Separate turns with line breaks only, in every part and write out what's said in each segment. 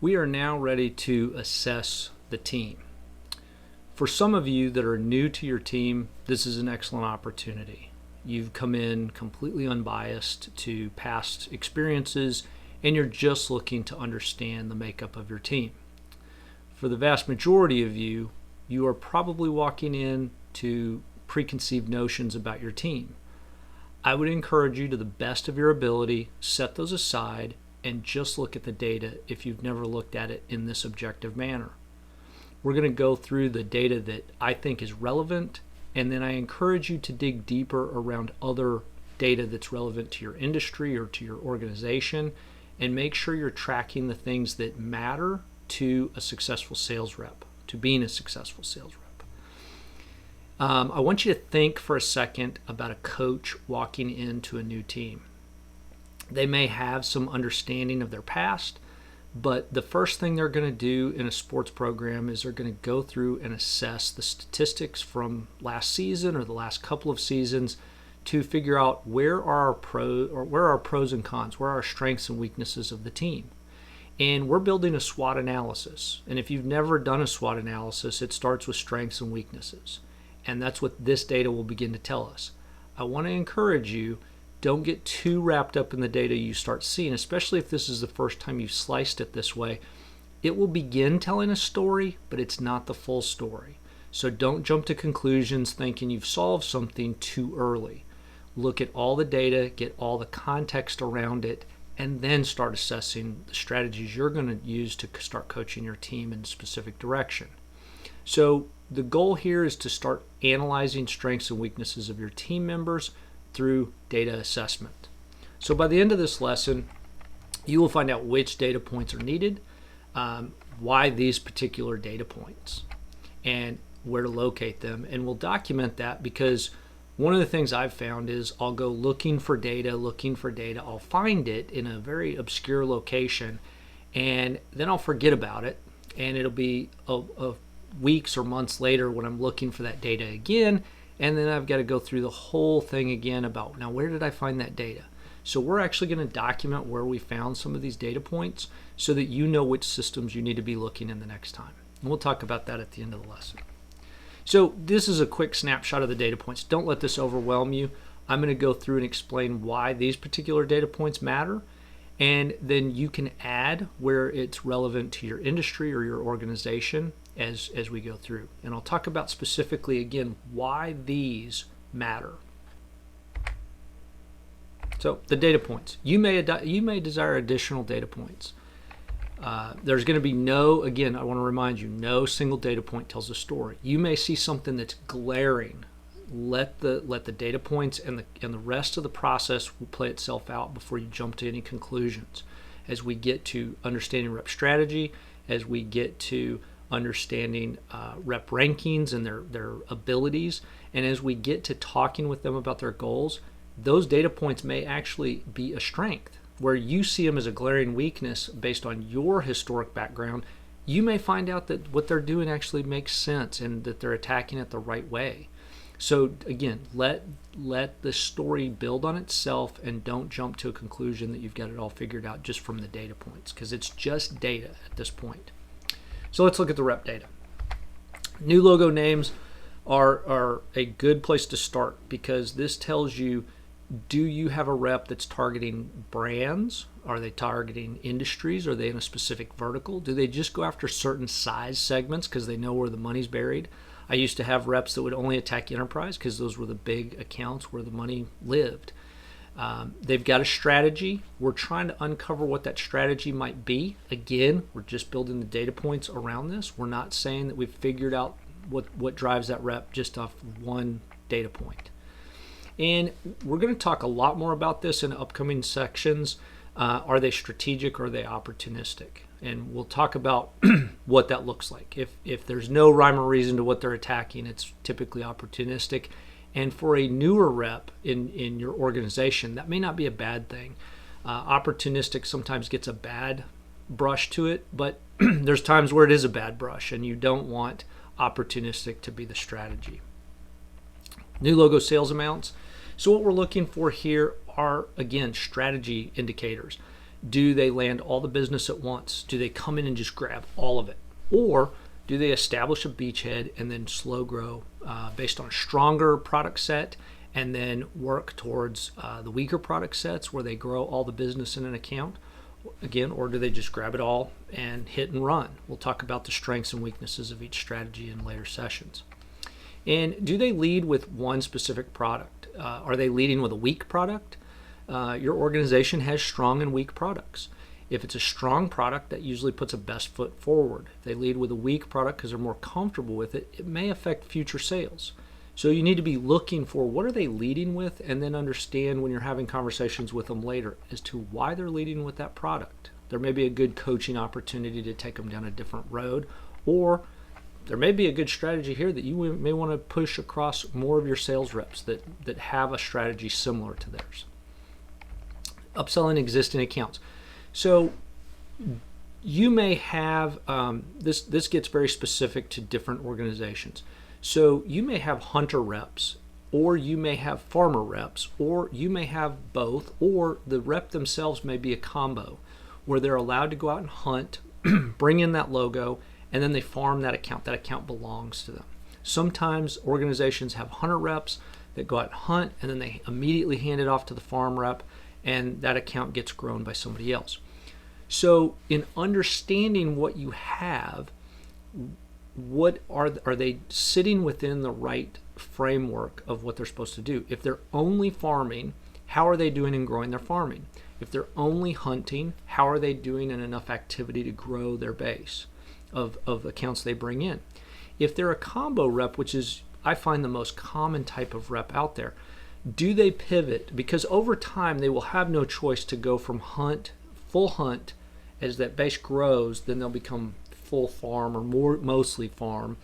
We are now ready to assess the team. For some of you that are new to your team, this is an excellent opportunity. You've come in completely unbiased to past experiences, and you're just looking to understand the makeup of your team. For the vast majority of you, you are probably walking in to preconceived notions about your team. I would encourage you to the best of your ability, set those aside, and just look at the data if you've never looked at it in this objective manner. We're going to go through the data that I think is relevant, and then I encourage you to dig deeper around other data that's relevant to your industry or to your organization, and make sure you're tracking the things that matter to a successful sales rep, to being a successful sales rep. I want you to think for a second about a coach walking into a new team. They may have some understanding of their past, but the first thing they're going to do in a sports program is they're going to go through and assess the statistics from last season or the last couple of seasons to figure out where are our pros and cons, where are our strengths and weaknesses of the team. And we're building a SWOT analysis. And if you've never done a SWOT analysis, it starts with strengths and weaknesses. And that's what this data will begin to tell us. I want to encourage you, don't get too wrapped up in the data you start seeing, especially if this is the first time you've sliced it this way. It will begin telling a story, but it's not the full story. So don't jump to conclusions thinking you've solved something too early. Look at all the data, get all the context around it, and then start assessing the strategies you're going to use to start coaching your team in a specific direction. So the goal here is to start analyzing strengths and weaknesses of your team members through data assessment. So by the end of this lesson, you will find out which data points are needed, why these particular data points, and where to locate them. And we'll document that because one of the things I've found is I'll go looking for data, I'll find it in a very obscure location, and then I'll forget about it, and it'll be a weeks or months later when I'm looking for that data again, and then I've got to go through the whole thing again about, now where did I find that data? So we're actually going to document where we found some of these data points so that you know which systems you need to be looking in the next time. And we'll talk about that at the end of the lesson. So this is a quick snapshot of the data points. Don't let this overwhelm you. I'm going to go through and explain why these particular data points matter, and then you can add where it's relevant to your industry or your organization as we go through. And I'll talk about specifically again why these matter. So the data points. You may desire additional data points. There's going to be again, I want to remind you, no single data point tells a story. You may see something that's glaring. Let the data points and the rest of the process will play itself out before you jump to any conclusions. As we get to understanding rep strategy, as we get to understanding rep rankings and their abilities, and as we get to talking with them about their goals, those data points may actually be a strength. Where you see them as a glaring weakness based on your historic background, you may find out that what they're doing actually makes sense and that they're attacking it the right way. So again, let the story build on itself and don't jump to a conclusion that you've got it all figured out just from the data points, because it's just data at this point. So let's look at the rep data. New logo names are a good place to start because this tells you, do you have a rep that's targeting brands? Are they targeting industries? Are they in a specific vertical? Do they just go after certain size segments because they know where the money's buried? I used to have reps that would only attack enterprise because those were the big accounts where the money lived. They've got a strategy. We're trying to uncover what that strategy might be. Again, we're just building the data points around this. We're not saying that we've figured out what drives that rep just off one data point. And we're going to talk a lot more about this in upcoming sections. Are they strategic or are they opportunistic? And we'll talk about what that looks like. If there's no rhyme or reason to what they're attacking, it's typically opportunistic. And for a newer rep in your organization, that may not be a bad thing. Opportunistic sometimes gets a bad brush to it, but there's times where it is a bad brush, and you don't want opportunistic to be the strategy. New logo sales amounts. So what we're looking for here are, again, strategy indicators. Do they land all the business at once? Do they come in and just grab all of it? Or do they establish a beachhead and then slow grow based on a stronger product set and then work towards the weaker product sets where they grow all the business in an account? Again, or do they just grab it all and hit and run? We'll talk about the strengths and weaknesses of each strategy in later sessions. And do they lead with one specific product? Are they leading with a weak product? Your organization has strong and weak products. If it's a strong product, that usually puts a best foot forward. If they lead with a weak product because they're more comfortable with it, it may affect future sales. So you need to be looking for what are they leading with, and then understand when you're having conversations with them later as to why they're leading with that product. There may be a good coaching opportunity to take them down a different road, or there may be a good strategy here that you may want to push across more of your sales reps that have a strategy similar to theirs. Upselling existing accounts. So you may have, this gets very specific to different organizations. So you may have hunter reps, or you may have farmer reps, or you may have both, or the rep themselves may be a combo where they're allowed to go out and hunt, bring in that logo, and then they farm that account. That account belongs to them. Sometimes organizations have hunter reps that go out and hunt, and then they immediately hand it off to the farm rep, and that account gets grown by somebody else. So in understanding what you have, what are they sitting within the right framework of what they're supposed to do? If they're only farming, how are they doing in growing their farming? If they're only hunting, how are they doing in enough activity to grow their base of accounts they bring in? If they're a combo rep, which is, I find, the most common type of rep out there, do they pivot? Because over time they will have no choice to go from full hunt. As that base grows, then they'll become full farm or mostly farm.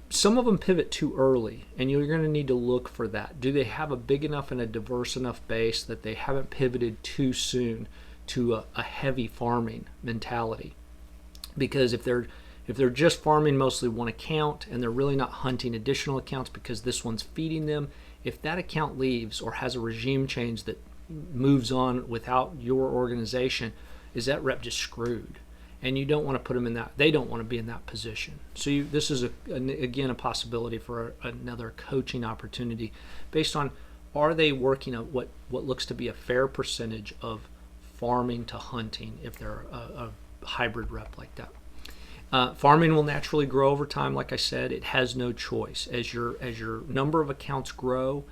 Some of them pivot too early, and you're going to need to look for that. Do they have a big enough and a diverse enough base that they haven't pivoted too soon to a heavy farming mentality? Because if they're just farming mostly one account and they're really not hunting additional accounts because this one's feeding them, if that account leaves or has a regime change that moves on without your organization, is that rep just screwed? And you don't want to put them in that. They don't want to be in that position. So this is again a possibility for another coaching opportunity, based on, are they working at what looks to be a fair percentage of farming to hunting if they're a hybrid rep like that. Farming will naturally grow over time. Like I said, it has no choice. As your number of accounts grow,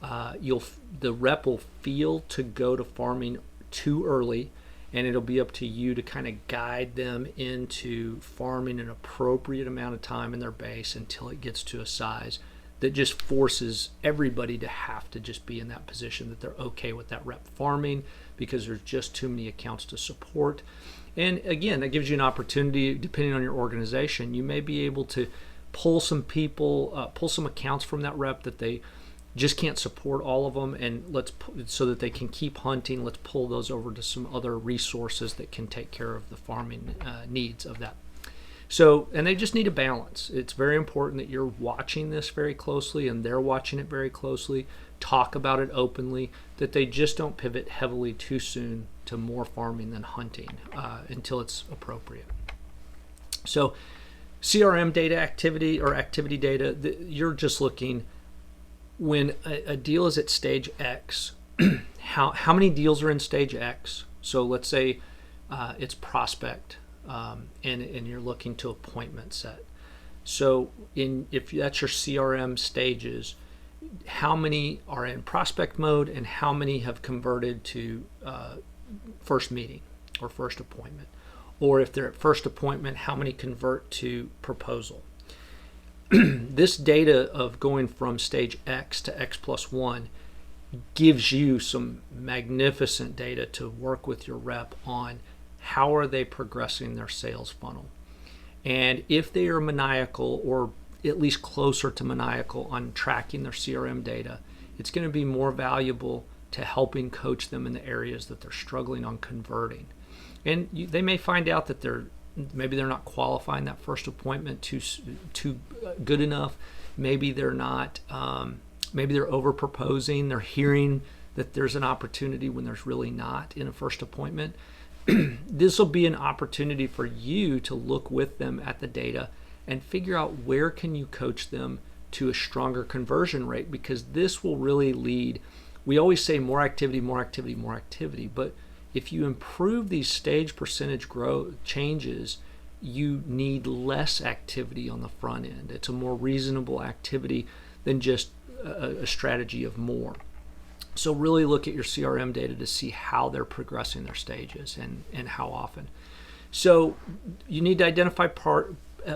the rep will feel to go to farming too early, and it'll be up to you to kind of guide them into farming an appropriate amount of time in their base until it gets to a size that just forces everybody to have to just be in that position that they're okay with that rep farming, because there's just too many accounts to support. And again, that gives you an opportunity, depending on your organization, you may be able to pull some people, pull some accounts from that rep that they just can't support all of them, and so that they can keep hunting, let's pull those over to some other resources that can take care of the farming needs of that. So, and they just need a balance. It's very important that you're watching this very closely and they're watching it very closely. Talk about it openly, that they just don't pivot heavily too soon to more farming than hunting until it's appropriate. So CRM data activity data, you're just looking when a deal is at stage X, how many deals are in stage X? So let's say it's prospect, and you're looking to appointment set. So if that's your CRM stages, how many are in prospect mode and how many have converted to first meeting or first appointment? Or if they're at first appointment, how many convert to proposal? This data of going from stage X to X plus 1 gives you some magnificent data to work with your rep on how are they progressing their sales funnel. And if they are maniacal, or at least closer to maniacal, on tracking their CRM data, it's going to be more valuable to helping coach them in the areas that they're struggling on converting. And they may find out that maybe they're not qualifying that first appointment too good enough. Maybe they're not. Maybe they're over proposing. They're hearing that there's an opportunity when there's really not in a first appointment. This will be an opportunity for you to look with them at the data and figure out where can you coach them to a stronger conversion rate, because this will really lead. We always say more activity, more activity, more activity, but if you improve these stage percentage growth changes, you need less activity on the front end. It's a more reasonable activity than just a strategy of more. So really look at your CRM data to see how they're progressing their stages and how often. So you need to identify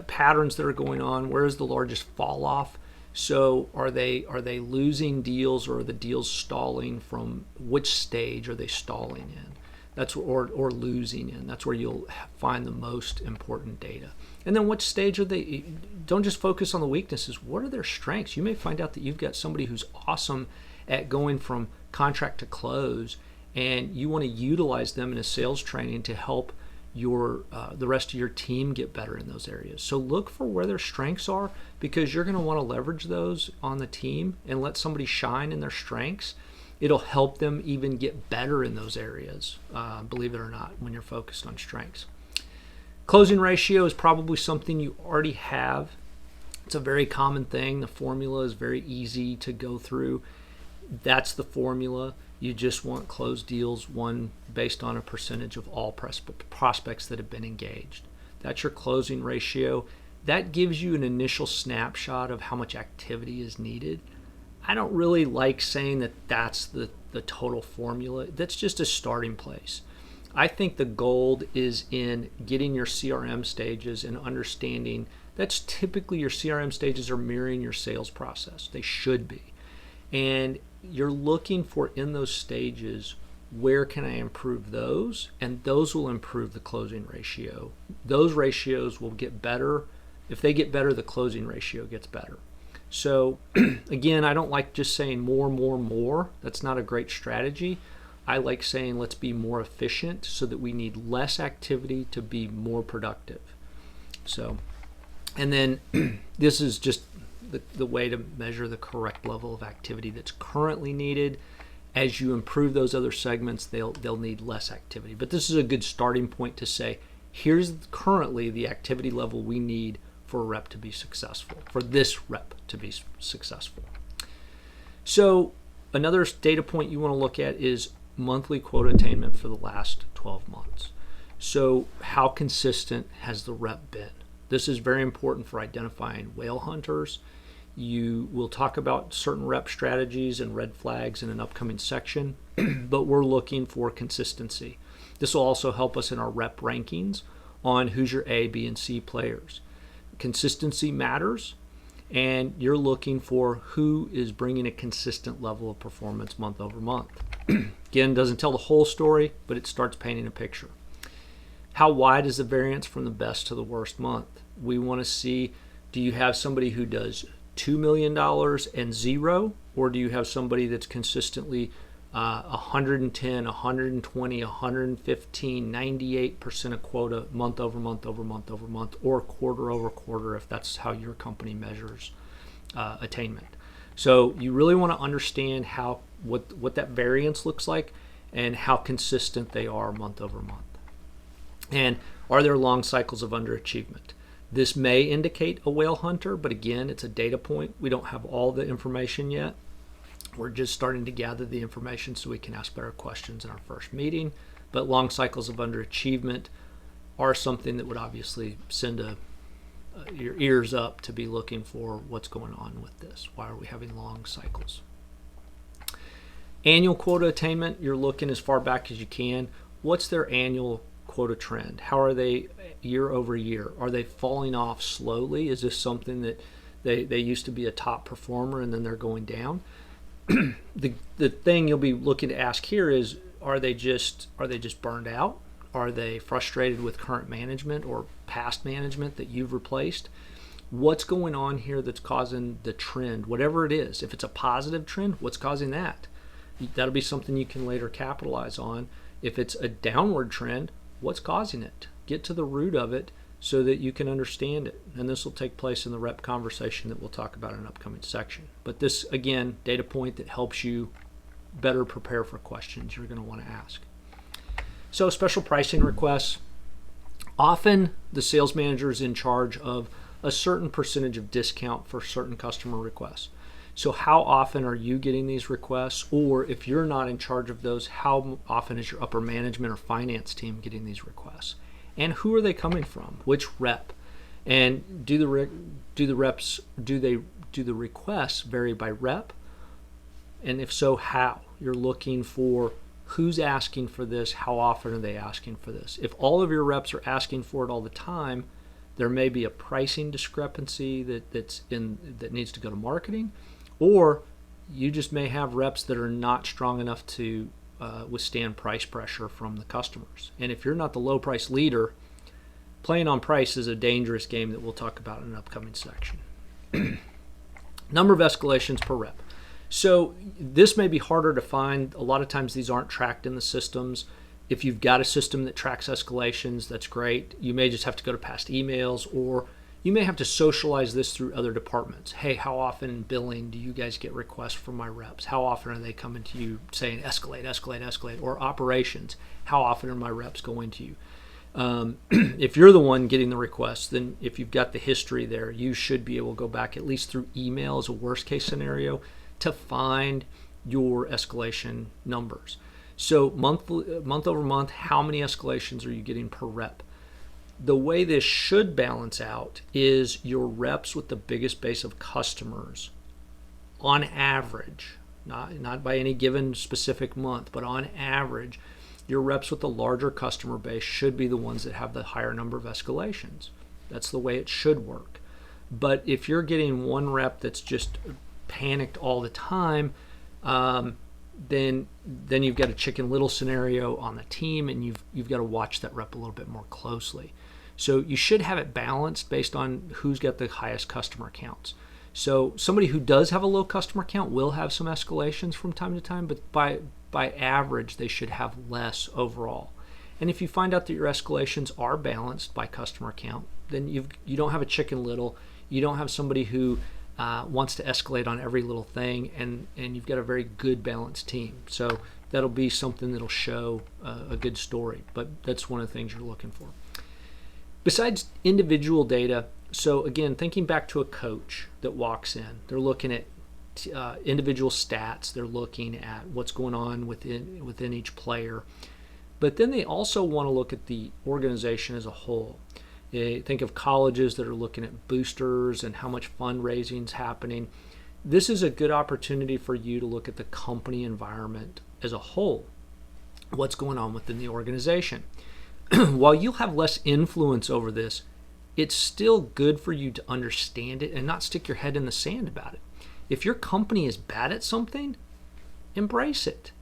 patterns that are going on. Where is the largest fall off? So are they losing deals, or are the deals stalling? From which stage are they stalling in? That's or losing in. That's where you'll find the most important data. And then what stage are they? Don't just focus on the weaknesses. What are their strengths? You may find out that you've got somebody who's awesome at going from contract to close, and you want to utilize them in a sales training to help the rest of your team get better in those areas. So look for where their strengths are, because you're going to want to leverage those on the team and let somebody shine in their strengths. It'll help them even get better in those areas, believe it or not, when you're focused on strengths. Closing ratio is probably something you already have. It's a very common thing. The formula is very easy to go through. That's the formula. You just want closed deals, one based on a percentage of all prospects that have been engaged. That's your closing ratio. That gives you an initial snapshot of how much activity is needed. I don't really like saying that that's the total formula. That's just a starting place. I think the gold is in getting your CRM stages and understanding that's typically your CRM stages are mirroring your sales process. They should be. And you're looking for in those stages, where can I improve those? And those will improve the closing ratio. Those ratios will get better. If they get better, the closing ratio gets better. So again, I don't like just saying more. That's not a great strategy. I like saying let's be more efficient so that we need less activity to be more productive. So, and then this is just the way to measure the correct level of activity that's currently needed. As you improve those other segments, they'll need less activity. But this is a good starting point to say, here's currently the activity level we need for a rep to be successful, for this rep to be successful. So another data point you want to look at is monthly quota attainment for the last 12 months. So how consistent has the rep been? This is very important for identifying whale hunters. You will talk about certain rep strategies and red flags in an upcoming section, but we're looking for consistency. This will also help us in our rep rankings on who's your A, B, and C players. Consistency matters, and you're looking for who is bringing a consistent level of performance month over month. Again, doesn't tell the whole story, but it starts painting a picture. How wide is the variance from the best to the worst month? We want to see, do you have somebody who does $2 million and zero, or do you have somebody that's consistently 110, 120, 115, 98% of quota month over month over month over month, or quarter over quarter if that's how your company measures attainment. So you really want to understand what that variance looks like and how consistent they are month over month. And are there long cycles of underachievement? This may indicate a whale hunter, but again, it's a data point. We don't have all the information yet. We're just starting to gather the information so we can ask better questions in our first meeting. But long cycles of underachievement are something that would obviously send your ears up to be looking for what's going on with this. Why are we having long cycles? Annual quota attainment, you're looking as far back as you can. What's their annual quota trend? How are they year over year? Are they falling off slowly? Is this something that they used to be a top performer and then they're going down? The thing you'll be looking to ask here is, are they just burned out? Are they frustrated with current management or past management that you've replaced? What's going on here that's causing the trend, whatever it is? If it's a positive trend, what's causing that? That'll be something you can later capitalize on. If it's a downward trend, what's causing it? Get to the root of it so that you can understand it. And this will take place in the rep conversation that we'll talk about in an upcoming section. But this, again, data point that helps you better prepare for questions you're going to want to ask. So special pricing requests. Often the sales manager is in charge of a certain percentage of discount for certain customer requests. So how often are you getting these requests? Or if you're not in charge of those, how often is your upper management or finance team getting these requests? And who are they coming from? Which rep? And do the requests vary by rep? And if so, how? You're looking for who's asking for this, how often are they asking for this? If all of your reps are asking for it all the time, there may be a pricing discrepancy that needs to go to marketing, or you just may have reps that are not strong enough to withstand price pressure from the customers. And if you're not the low price leader, playing on price is a dangerous game that we'll talk about in an upcoming section. Number of escalations per rep. So this may be harder to find. A lot of times these aren't tracked in the systems. If you've got a system that tracks escalations, that's great. You may just have to go to past emails, or you may have to socialize this through other departments. Hey, how often in billing do you guys get requests from my reps? How often are they coming to you saying escalate, escalate, escalate? Or operations, how often are my reps going to you? If you're the one getting the requests, then if you've got the history there, you should be able to go back at least through email as a worst case scenario to find your escalation numbers. So month over month, how many escalations are you getting per rep? The way this should balance out is your reps with the biggest base of customers, on average, not by any given specific month, but on average, your reps with the larger customer base should be the ones that have the higher number of escalations. That's the way it should work. But if you're getting one rep that's just panicked all the time, then you've got a Chicken Little scenario on the team, and you've got to watch that rep a little bit more closely. So you should have it balanced based on who's got the highest customer counts. So somebody who does have a low customer count will have some escalations from time to time, but by average they should have less overall. And if you find out that your escalations are balanced by customer count, then you don't have a Chicken Little. You don't have somebody who wants to escalate on every little thing, and you've got a very good balanced team. So that'll be something that'll show a good story, but that's one of the things you're looking for. Besides individual data, so again, thinking back to a coach that walks in, they're looking at individual stats, they're looking at what's going on within each player, but then they also want to look at the organization as a whole. Think of colleges that are looking at boosters and how much fundraising is happening. This is a good opportunity for you to look at the company environment as a whole. What's going on within the organization? While you'll have less influence over this, it's still good for you to understand it and not stick your head in the sand about it. If your company is bad at something, embrace it.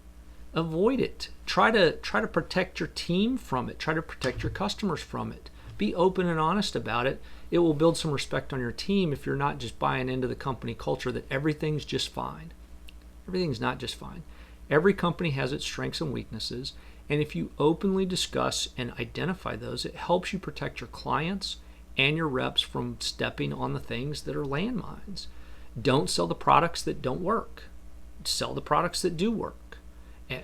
Avoid it. Try to protect your team from it. Try to protect your customers from it. Be open and honest about it. It will build some respect on your team if you're not just buying into the company culture that everything's just fine. Everything's not just fine. Every company has its strengths and weaknesses, and if you openly discuss and identify those, it helps you protect your clients and your reps from stepping on the things that are landmines. Don't sell the products that don't work. Sell the products that do work.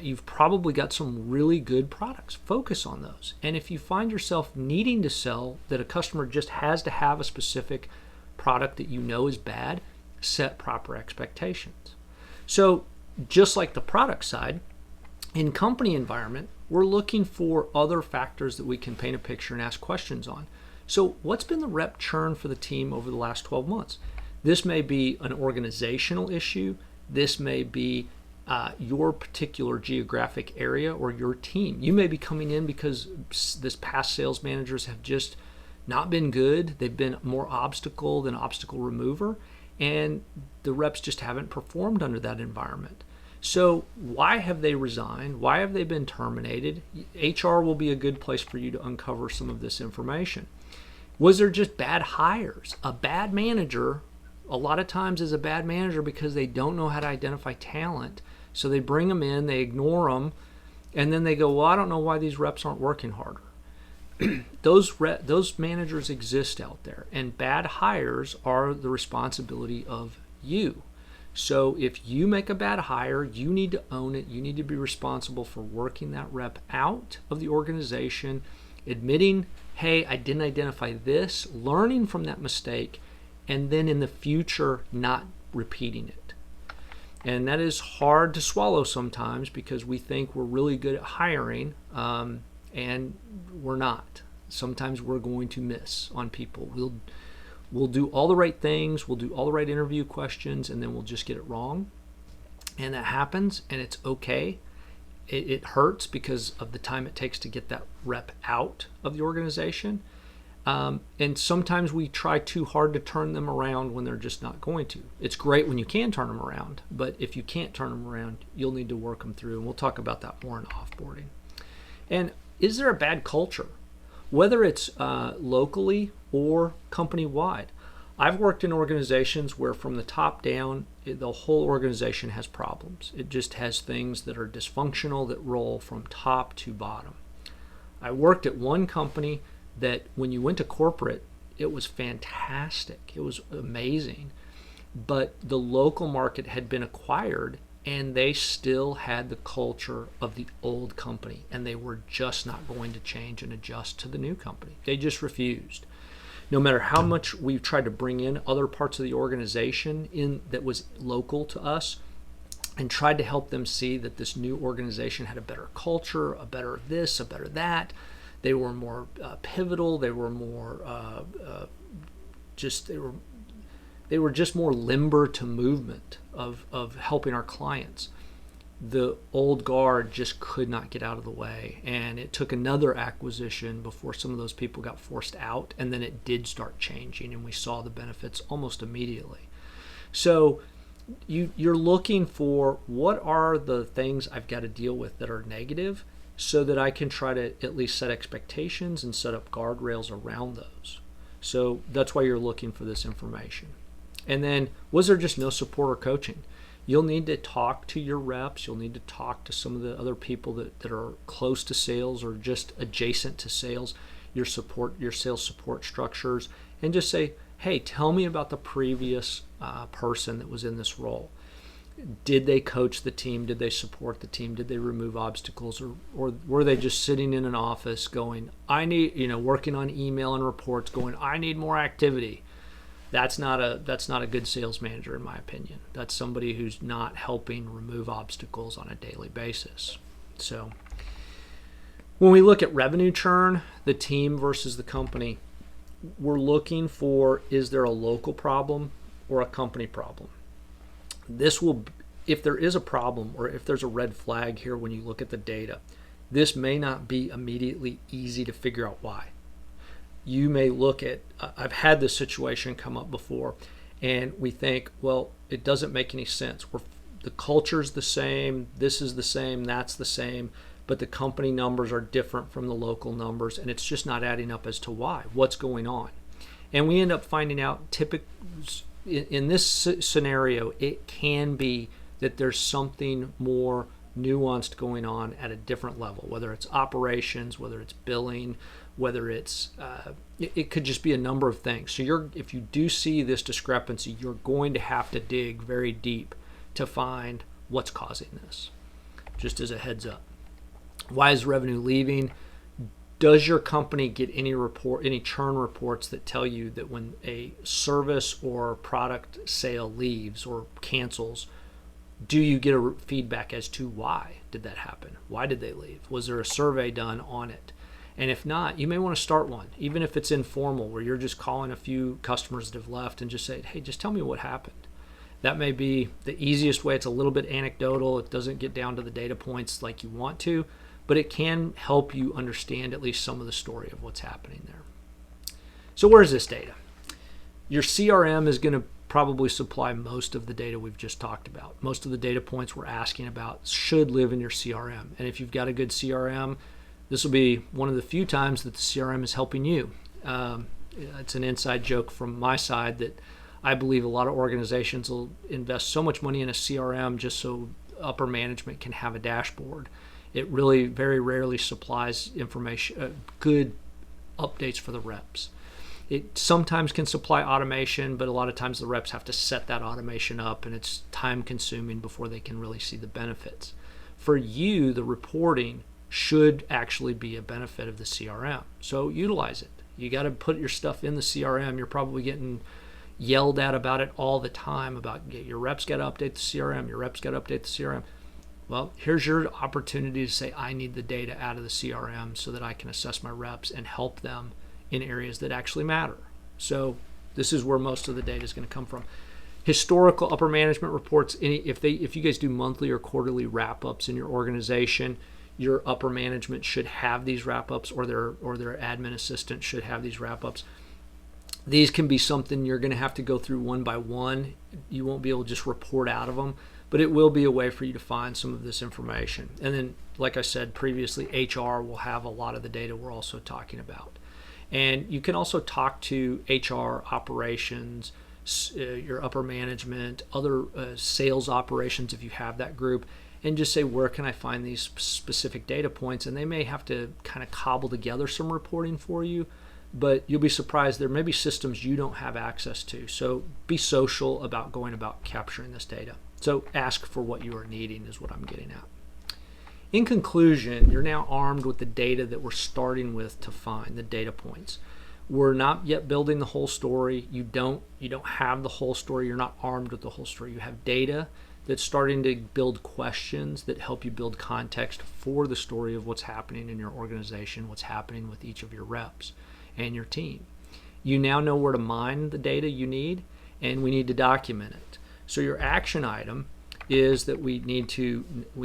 You've probably got some really good products. Focus on those. And if you find yourself needing to sell that a customer just has to have a specific product that you know is bad, set proper expectations. So just like the product side, in company environment, we're looking for other factors that we can paint a picture and ask questions on. So what's been the rep churn for the team over the last 12 months? This may be an organizational issue. This may be your particular geographic area or your team. You may be coming in because this past sales managers have just not been good. They've been more obstacle than obstacle remover, and the reps just haven't performed under that environment. So why have they resigned? Why have they been terminated? HR will be a good place for you to uncover some of this information. Was there just bad hires? A bad manager a lot of times is a bad manager because they don't know how to identify talent. So they bring them in, they ignore them, and then they go, well, I don't know why these reps aren't working harder. Those managers exist out there, and bad hires are the responsibility of you. So if you make a bad hire, you need to own it. You need to be responsible for working that rep out of the organization, admitting, hey, I didn't identify this, learning from that mistake, and then in the future not repeating it. And that is hard to swallow sometimes because we think we're really good at hiring, and we're not. Sometimes we're going to miss on people. We'll do all the right things, we'll do all the right interview questions, and then we'll just get it wrong. And that happens, and it's okay. It hurts because of the time it takes to get that rep out of the organization. And sometimes we try too hard to turn them around when they're just not going to. It's great when you can turn them around, but if you can't turn them around, you'll need to work them through. And we'll talk about that more in offboarding. And is there a bad culture? Whether it's locally or company-wide. I've worked in organizations where from the top down, the whole organization has problems. It just has things that are dysfunctional that roll from top to bottom. I worked at one company that when you went to corporate, it was fantastic. It was amazing. But the local market had been acquired, and they still had the culture of the old company, and they were just not going to change and adjust to the new company. They just refused. No matter how much we've tried to bring in other parts of the organization in that was local to us and tried to help them see that this new organization had a better culture, a better this, a better that. They were more pivotal. They were more they were just more limber to movement of helping our clients. The old guard just could not get out of the way, and it took another acquisition before some of those people got forced out, and then it did start changing, and we saw the benefits almost immediately. So you're looking for, what are the things I've got to deal with that are negative, so that I can try to at least set expectations and set up guardrails around those. So that's why you're looking for this information. And then, was there just no support or coaching? You'll need to talk to your reps. You'll need to talk to some of the other people that are close to sales or just adjacent to sales, your sales support structures, and just say, hey, tell me about the previous person that was in this role. Did they coach the team? Did they support the team? Did they remove obstacles? Or were they just sitting in an office going, working on email and reports going, I need more activity? That's not a good sales manager, in my opinion. That's somebody who's not helping remove obstacles on a daily basis. So when we look at revenue churn, the team versus the company, we're looking for, is there a local problem or a company problem? If there is a problem or if there's a red flag here when you look at the data, this may not be immediately easy to figure out why. You may look at, I've had this situation come up before, and we think, well, it doesn't make any sense. The culture's the same, this is the same, that's the same, but the company numbers are different from the local numbers, and it's just not adding up as to why, what's going on. And we end up finding out, in this scenario, it can be that there's something more nuanced going on at a different level, whether it's operations, whether it's billing, whether it's it could just be a number of things. So if you do see this discrepancy, you're going to have to dig very deep to find what's causing this, just as a heads up. Why is revenue leaving? Does your company get any churn reports that tell you that when a service or product sale leaves or cancels, do you get a feedback as to why did that happen? Why did they leave? Was there a survey done on it? And if not, you may want to start one, even if it's informal, where you're just calling a few customers that have left and just say, hey, just tell me what happened. That may be the easiest way. It's a little bit anecdotal. It doesn't get down to the data points like you want to, but it can help you understand at least some of the story of what's happening there. So where's this data? Your CRM is going to probably supply most of the data we've just talked about. Most of the data points we're asking about should live in your CRM. And if you've got a good CRM, this will be one of the few times that the CRM is helping you. It's an inside joke from my side that I believe a lot of organizations will invest so much money in a CRM just so upper management can have a dashboard. It really very rarely supplies information, good updates for the reps. It sometimes can supply automation, but a lot of times the reps have to set that automation up, and it's time consuming before they can really see the benefits. For you, the reporting should actually be a benefit of the CRM. So utilize it. You got to put your stuff in the CRM. You're probably getting yelled at about it all the time about your reps got to update the CRM. Your reps got to update the CRM. Well, here's your opportunity to say, I need the data out of the CRM so that I can assess my reps and help them in areas that actually matter. So this is where most of the data is going to come from. Historical upper management reports, if you guys do monthly or quarterly wrap-ups in your organization, your upper management should have these wrap-ups, or their admin assistant should have these wrap-ups. These can be something you're going to have to go through one by one. You won't be able to just report out of them, but it will be a way for you to find some of this information. And then, like I said previously, HR will have a lot of the data we're also talking about. And you can also talk to HR operations, your upper management, other sales operations if you have that group, and just say, where can I find these specific data points? And they may have to kind of cobble together some reporting for you, but you'll be surprised there may be systems you don't have access to. So be social about going about capturing this data. So ask for what you are needing is what I'm getting at. In conclusion, you're now armed with the data that we're starting with to find the data points. We're not yet building the whole story. You don't have the whole story. You're not armed with the whole story. You have data that's starting to build questions that help you build context for the story of what's happening in your organization, what's happening with each of your reps and your team. You now know where to mine the data you need, and we need to document it. So your action item is that we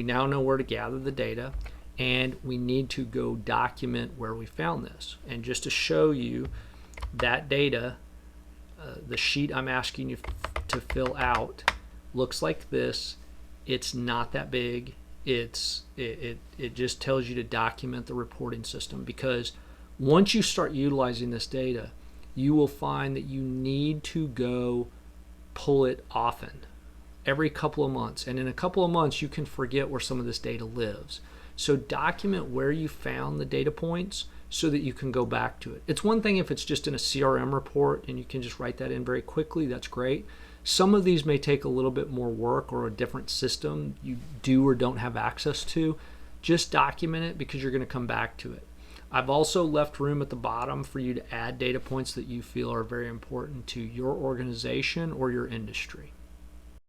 now know where to gather the data, and we need to go document where we found this. And just to show you that data, the sheet I'm asking you to fill out looks like this. It's not that big. It just tells you to document the reporting system, because once you start utilizing this data, you will find that you need to go pull it often, every couple of months. And in a couple of months, you can forget where some of this data lives. So document where you found the data points so that you can go back to it. It's one thing if it's just in a CRM report and you can just write that in very quickly, that's great. Some of these may take a little bit more work, or a different system you do or don't have access to. Just document it, because you're going to come back to it. I've also left room at the bottom for you to add data points that you feel are very important to your organization or your industry.